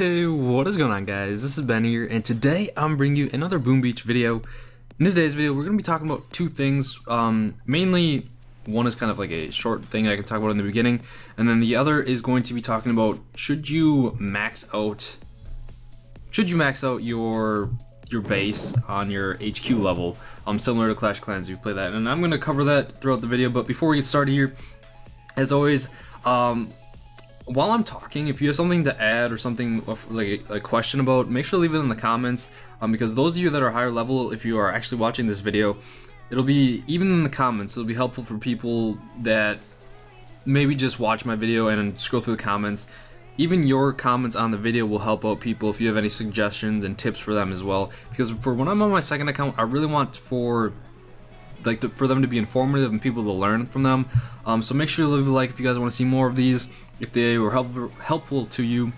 Hey, what is going on, guys? This is Ben here, and today I'm bringing you another Boom Beach video. In today's video, we're going to be talking about two things. Mainly, one is kind of like a short thing I can talk about in the beginning, and then the other is going to be talking about should you max out your base on your HQ level, similar to Clash of Clans. You play that, and I'm going to cover that throughout the video. But before we get started here, as always, while I'm talking, if you have something to add or something like a question about, make sure to leave it in the comments, because those of you that are higher level, if you are actually watching this video, it'll be, even in the comments, it'll be helpful for people that maybe just watch my video and scroll through the comments. Even your comments on the video will help out people if you have any suggestions and tips for them as well, because for when I'm on my second account, I really want for them to be informative and people to learn from them. So make sure to leave a like if you guys want to see more of these, if they were helpful to you.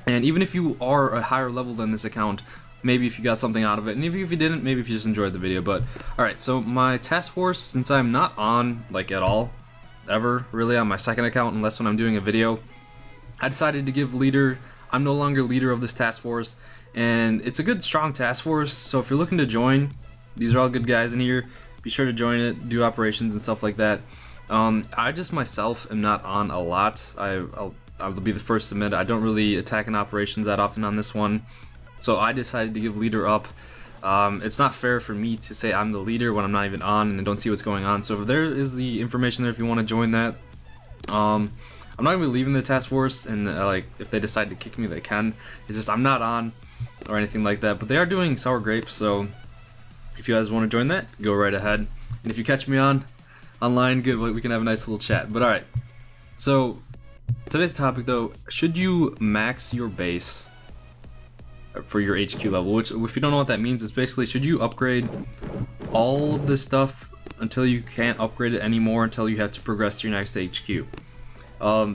And even if you are a higher level than this account, maybe if you got something out of it, and even if you didn't, maybe if you just enjoyed the video. But alright, so my task force, since I'm not on like at all, ever really on my second account unless when I'm doing a video, I decided to give leader. I'm no longer leader of this task force, and it's a good strong task force, so if you're looking to join, these are all good guys in here. Be sure to join it, do operations and stuff like that. I just myself am not on a lot. I'll be the first to admit I don't really attack in operations that often on this one, so I decided to give leader up. It's not fair for me to say I'm the leader when I'm not even on and I don't see what's going on. So if there is the information there if you want to join that. I'm not gonna be leaving the task force, and like if they decide to kick me, they can. It's just I'm not on or anything like that. But they are doing sour grapes, so if you guys want to join that, go right ahead. And if you catch me online, good, we can have a nice little chat. But alright, so today's topic though, should you max your base for your HQ level? Which, if you don't know what that means, it's basically should you upgrade all of this stuff until you can't upgrade it anymore, until you have to progress to your next HQ.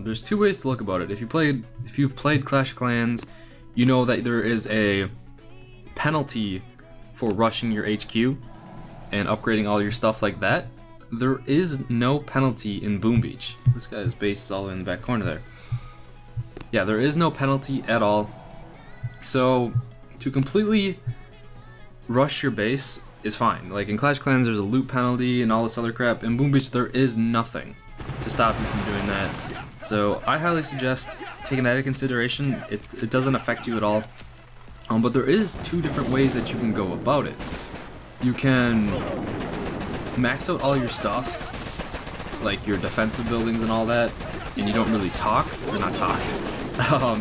There's two ways to look about it. If you've played Clash of Clans, you know that there is a penalty for rushing your HQ and upgrading all your stuff like that. There is no penalty in Boom Beach. This guy's base is all in the back corner there. Yeah, there is no penalty at all. So to completely rush your base is fine. Like in Clash of Clans, there's a loot penalty and all this other crap. In Boom Beach, there is nothing to stop you from doing that. So I highly suggest taking that into consideration. It doesn't affect you at all. But there is two different ways that you can go about it. You can max out all your stuff, like your defensive buildings and all that, and you don't really talk, or not talk,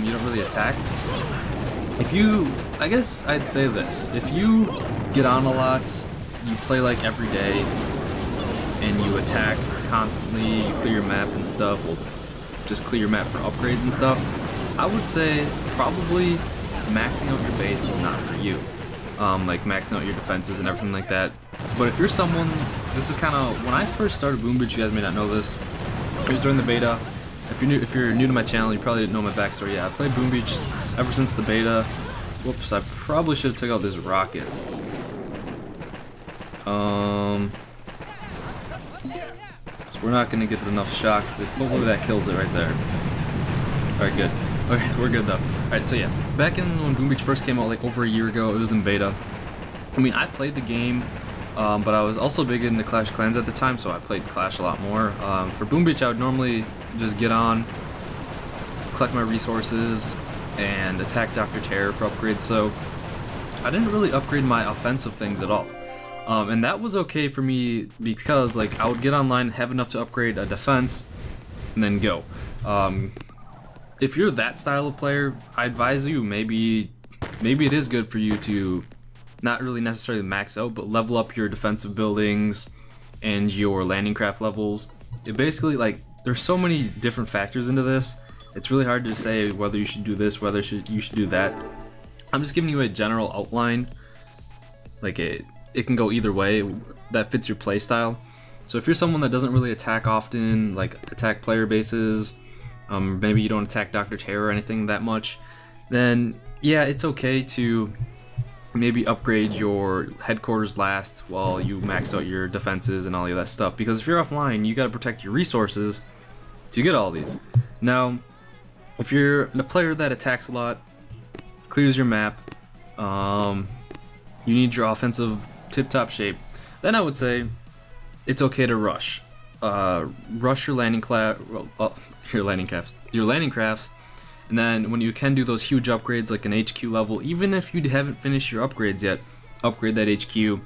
you don't really attack. I guess I'd say this, if you get on a lot, you play like every day, and you attack constantly, you clear your map and stuff, well, just clear your map for upgrades and stuff, I would say probably maxing out your base is not for you. Like maxing out your defenses and everything like that. But if you're someone, this is kind of, when I first started Boom Beach, you guys may not know this, it was during the beta. If you're new to my channel, you probably didn't know my backstory. Yeah, I played Boom Beach ever since the beta. Whoops, I probably should have took out this rocket. So we're not gonna get enough shocks to, hopefully that kills it right there. Alright, good. Okay, we're good though. Alright, so yeah, back in when Boom Beach first came out, like over a year ago, it was in beta. I mean, I played the game, but I was also big into Clash of Clans at the time, so I played Clash a lot more. For Boom Beach, I would normally just get on, collect my resources, and attack Dr. Terror for upgrades, so I didn't really upgrade my offensive things at all. And that was okay for me because like I would get online, have enough to upgrade a defense, and then go. If you're that style of player, I advise you maybe it is good for you to not really necessarily max out, but level up your defensive buildings and your landing craft levels. It basically, like, there's so many different factors into this. It's really hard to say whether you should do this, whether you should do that. I'm just giving you a general outline. Like it can go either way that fits your play style. So if you're someone that doesn't really attack often, like attack player bases, maybe you don't attack Dr. Terror or anything that much, then yeah, it's okay to maybe upgrade your headquarters last while you max out your defenses and all of that stuff. Because if you're offline, you gotta protect your resources to get all these. Now, if you're a player that attacks a lot, clears your map. You need your offensive tip-top shape. Then I would say it's okay to rush. Rush your landing crafts, and then when you can do those huge upgrades like an HQ level, even if you haven't finished your upgrades yet, upgrade that HQ.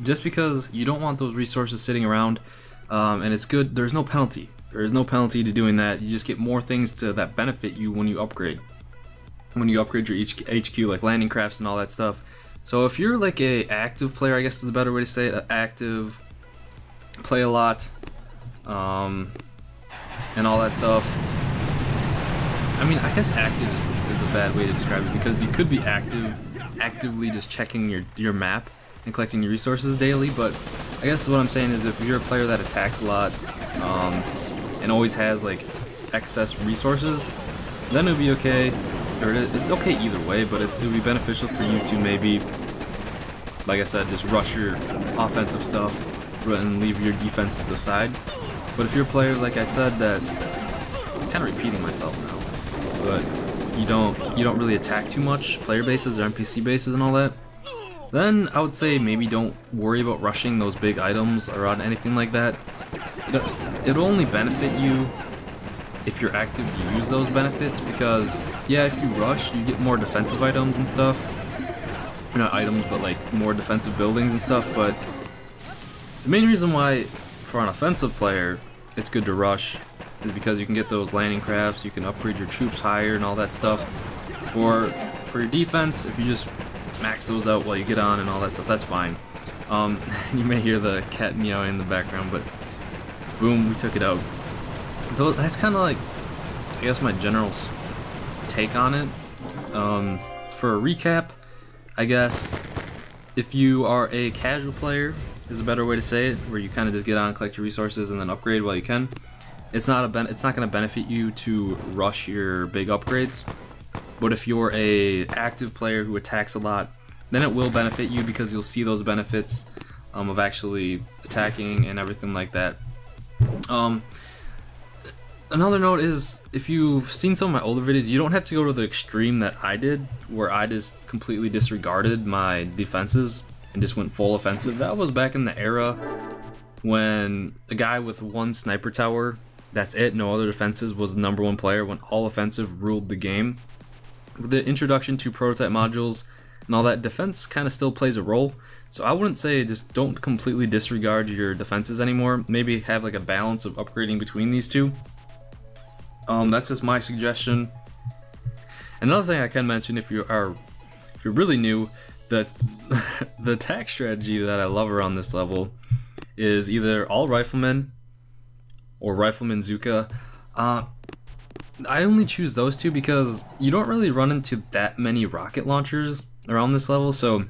Just because you don't want those resources sitting around, and it's good. There's no penalty. There is no penalty to doing that. You just get more things that benefit you when you upgrade. When you upgrade your HQ, like landing crafts and all that stuff. So if you're like a active player, I guess is the better way to say it, active, play a lot, and all that stuff. I mean, I guess active is a bad way to describe it, because you could be actively just checking your map and collecting your resources daily, but I guess what I'm saying is if you're a player that attacks a lot, and always has like excess resources, then it would be okay. Or it's okay either way, but it would be beneficial for you to maybe, like I said, just rush your offensive stuff and leave your defense to the side. But if you're a player, like I said, that I'm kind of repeating myself now, but you don't really attack too much player bases or NPC bases and all that, then I would say maybe don't worry about rushing those big items or on anything like that. It'll only benefit you if you're active to use those benefits, because yeah, if you rush, you get more defensive items and stuff. Not items, but like more defensive buildings and stuff. But the main reason why for an offensive player it's good to rush is because you can get those landing crafts, you can upgrade your troops higher and all that stuff. For your defense, if you just max those out while you get on and all that stuff, that's fine. You may hear the cat meowing in the background, but boom, we took it out. Though that's kind of like, I guess, my general take on it. For a recap, I guess if you are a casual player is a better way to say it, where you kind of just get on, collect your resources, and then upgrade while you can. It's not going to benefit you to rush your big upgrades. But if you're a active player who attacks a lot, then it will benefit you, because you'll see those benefits of actually attacking and everything like that. Another note is, if you've seen some of my older videos, you don't have to go to the extreme that I did, where I just completely disregarded my defenses and just went full offensive. That was back in the era when a guy with one sniper tower, that's it, no other defenses, was the #1 player, when all offensive ruled the game. With the introduction to prototype modules and all that, defense kind of still plays a role. So I wouldn't say just don't completely disregard your defenses anymore. Maybe have like a balance of upgrading between these two. That's just my suggestion. Another thing I can mention, if you're really new, that the attack strategy that I love around this level is either all riflemen or rifleman Zuka. I only choose those two because you don't really run into that many rocket launchers around this level. So,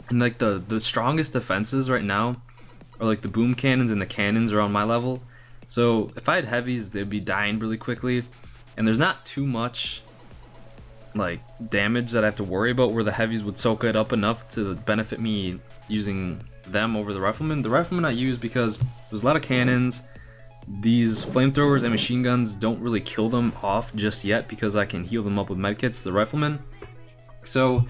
and like the strongest defenses right now are like the boom cannons and the cannons around my level. So if I had heavies, they'd be dying really quickly, and there's not too much like damage that I have to worry about, where the heavies would soak it up enough to benefit me using them over the riflemen. The riflemen I use because there's a lot of cannons. These flamethrowers and machine guns don't really kill them off just yet, because I can heal them up with medkits, the riflemen. So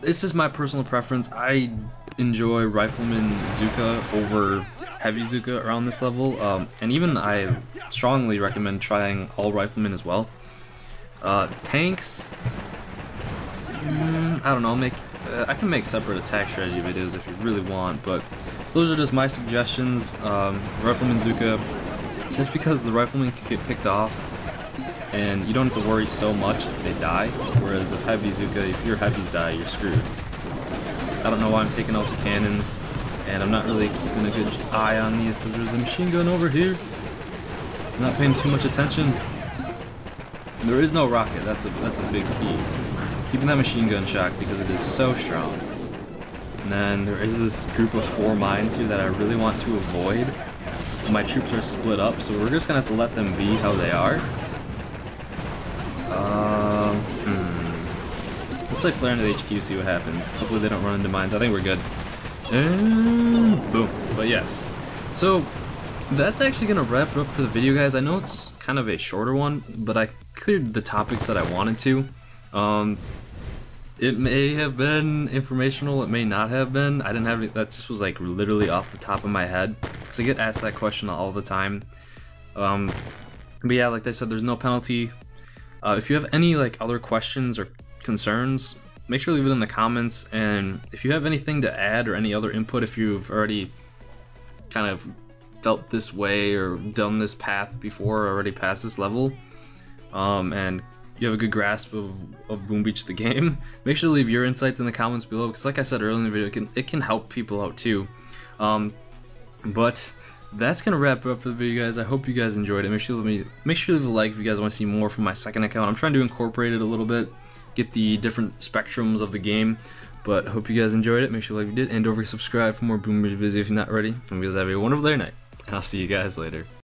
this is my personal preference. I enjoy rifleman Zuka over heavy Zuka around this level, and even I strongly recommend trying all riflemen as well. Tanks, I don't know, I can make separate attack strategy videos if you really want, but those are just my suggestions. Rifleman Zuka, just because the riflemen can get picked off and you don't have to worry so much if they die, whereas if heavy Zuka, if your heavies die, you're screwed. I don't know why I'm taking out the cannons, and I'm not really keeping a good eye on these because there's a machine gun over here. I'm not paying too much attention. There is no rocket, that's a big key. Keeping that machine gun shocked because it is so strong. And then there is this group of 4 mines here that I really want to avoid. My troops are split up, so we're just gonna have to let them be how they are. Let's like flare into the HQ, see what happens. Hopefully they don't run into mines. I think we're good. And boom. But yes. So that's actually gonna wrap it up for the video, guys. I know it's kind of a shorter one, but I cleared the topics that I wanted to. It may have been informational, it may not have been. I didn't have any, that just was like literally off the top of my head, because I get asked that question all the time. But yeah, like I said, there's no penalty. If you have any like other questions or concerns, make sure to leave it in the comments, and if you have anything to add or any other input, if you've already kind of felt this way or done this path before, or already passed this level, and you have a good grasp of Boom Beach the game, make sure to leave your insights in the comments below, because like I said earlier in the video, it can help people out too. But that's gonna wrap it up for the video, guys. I hope you guys enjoyed it. Make sure to leave a like if you guys want to see more from my second account. I'm trying to incorporate it a little bit, get the different spectrums of the game. But hope you guys enjoyed it. Make sure to like if you did, and don't forget to subscribe for more Boom Beach videos if you're not already. And you guys have a wonderful day or night, and I'll see you guys later.